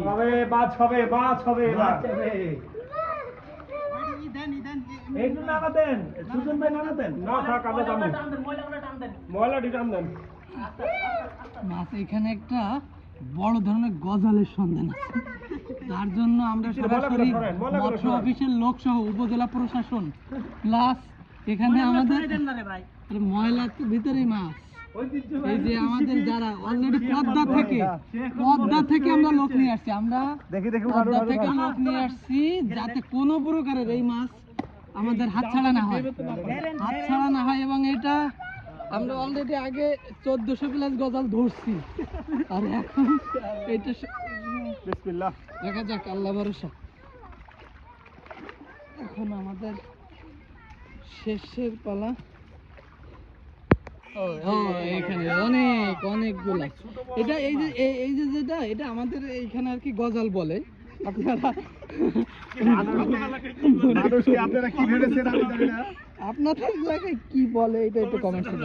হবে মাছ হবে একটু নাড়া দেন, সুজন ভাই নাড়া দেন। না থাক আমরা যাবো ময়লাটি টান দেন মাছ এখানে একটা বড় ধরনের গজালের সন্ধান আছে, তার জন্য আমরা সরাসরি মৎস্য অফিসের লোক সহ উপজেলা প্রশাসন প্লাস এখানে আমাদের ময়লার তো ভিতরেই মাছ, এই যে আমাদের যারা অলরেডি পদ্মা থেকে আমরা লোক নিয়ে আসছি, আমরা পদ্মা থেকে লোক নিয়ে আসছি যাতে কোনো প্রকারের এই মাছ আমাদের হাতছাড়া না হয় এবং এটা আমরা অলরেডি আগে 1400 প্লাস গজাল ধরছি আর এখন এটা বিসমিল্লাহ দেখা যাক, আল্লাহ ভরসা। এখন আমাদের শেষের পালা। এখানে অনেকগুলা, এটা এই যে যেটা এটা আমাদের এইখানে আর কি গজাল বলে, আপনারা আপনারা কি ভেবেছেন আমি জানি না। আপনাদের এলাকায় কি বলে এটা একটু কমেন্ট